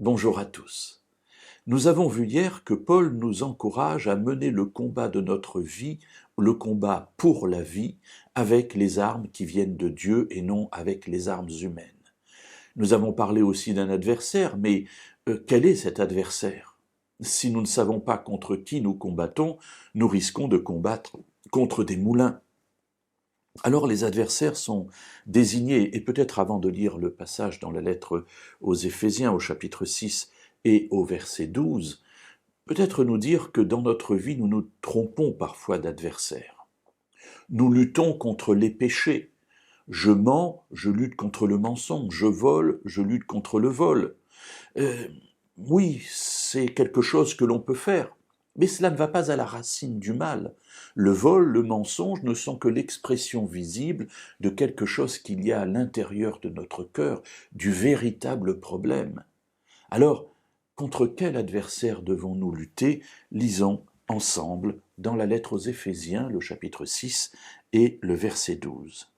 Bonjour à tous. Nous avons vu hier que Paul nous encourage à mener le combat de notre vie, le combat pour la vie, avec les armes qui viennent de Dieu et non avec les armes humaines. Nous avons parlé aussi d'un adversaire, mais quel est cet adversaire? Si nous ne savons pas contre qui nous combattons, nous risquons de combattre contre des moulins. Alors les adversaires sont désignés, et peut-être avant de lire le passage dans la lettre aux Éphésiens au chapitre 6 et au verset 12, peut-être nous dire que dans notre vie nous nous trompons parfois d'adversaires. Nous luttons contre les péchés. Je mens, je lutte contre le mensonge. Je vole, je lutte contre le vol. Oui, c'est quelque chose que l'on peut faire. Mais cela ne va pas à la racine du mal. Le vol, le mensonge ne sont que l'expression visible de quelque chose qu'il y a à l'intérieur de notre cœur, du véritable problème. Alors, contre quel adversaire devons-nous lutter? Lisons ensemble dans la lettre aux Éphésiens, le chapitre 6 et le verset 12.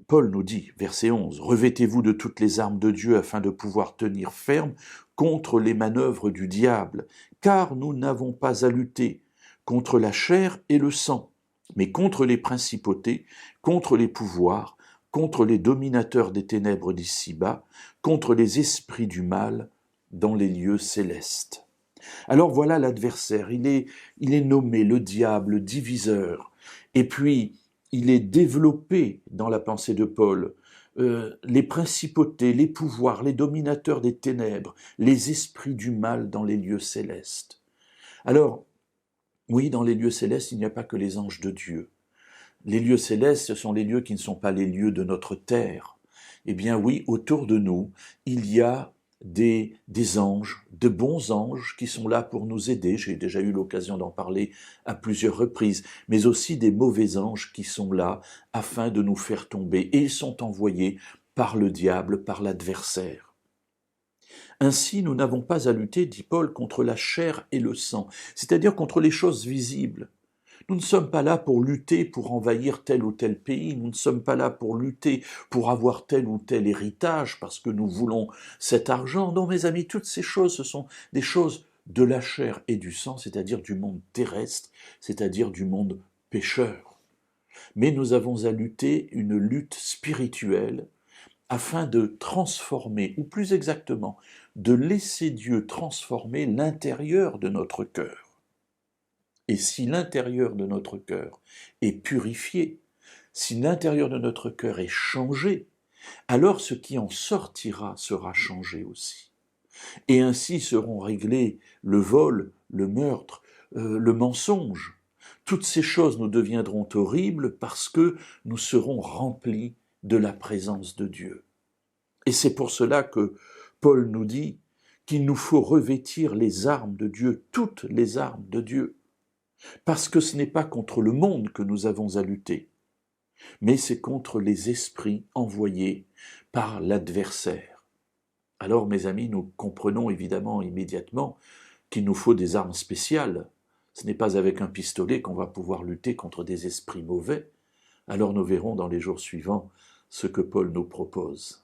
Paul nous dit, verset 11, « Revêtez-vous de toutes les armes de Dieu afin de pouvoir tenir ferme contre les manœuvres du diable, car nous n'avons pas à lutter contre la chair et le sang, mais contre les principautés, contre les pouvoirs, contre les dominateurs des ténèbres d'ici-bas, contre les esprits du mal dans les lieux célestes. » Alors voilà l'adversaire, il est nommé le diable, le diviseur, et puis il est développé dans la pensée de Paul, les principautés, les pouvoirs, les dominateurs des ténèbres, les esprits du mal dans les lieux célestes. Alors, oui, dans les lieux célestes, il n'y a pas que les anges de Dieu. Les lieux célestes, ce sont les lieux qui ne sont pas les lieux de notre terre. Eh bien oui, autour de nous, il y a des anges, de bons anges qui sont là pour nous aider. J'ai déjà eu l'occasion d'en parler à plusieurs reprises, mais aussi des mauvais anges qui sont là afin de nous faire tomber. Et ils sont envoyés par le diable, par l'adversaire. Ainsi, nous n'avons pas à lutter, dit Paul, contre la chair et le sang, c'est-à-dire contre les choses visibles. Nous ne sommes pas là pour lutter pour envahir tel ou tel pays, nous ne sommes pas là pour lutter pour avoir tel ou tel héritage parce que nous voulons cet argent. Non, mes amis, toutes ces choses, ce sont des choses de la chair et du sang, c'est-à-dire du monde terrestre, c'est-à-dire du monde pécheur. Mais nous avons à lutter une lutte spirituelle afin de transformer, ou plus exactement, de laisser Dieu transformer l'intérieur de notre cœur. Et si l'intérieur de notre cœur est purifié, si l'intérieur de notre cœur est changé, alors ce qui en sortira sera changé aussi. Et ainsi seront réglés le vol, le meurtre, le mensonge. Toutes ces choses nous deviendront horribles parce que nous serons remplis de la présence de Dieu. Et c'est pour cela que Paul nous dit qu'il nous faut revêtir les armes de Dieu, toutes les armes de Dieu. Parce que ce n'est pas contre le monde que nous avons à lutter, mais c'est contre les esprits envoyés par l'adversaire. Alors, mes amis, nous comprenons évidemment immédiatement qu'il nous faut des armes spéciales. Ce n'est pas avec un pistolet qu'on va pouvoir lutter contre des esprits mauvais. Alors nous verrons dans les jours suivants ce que Paul nous propose.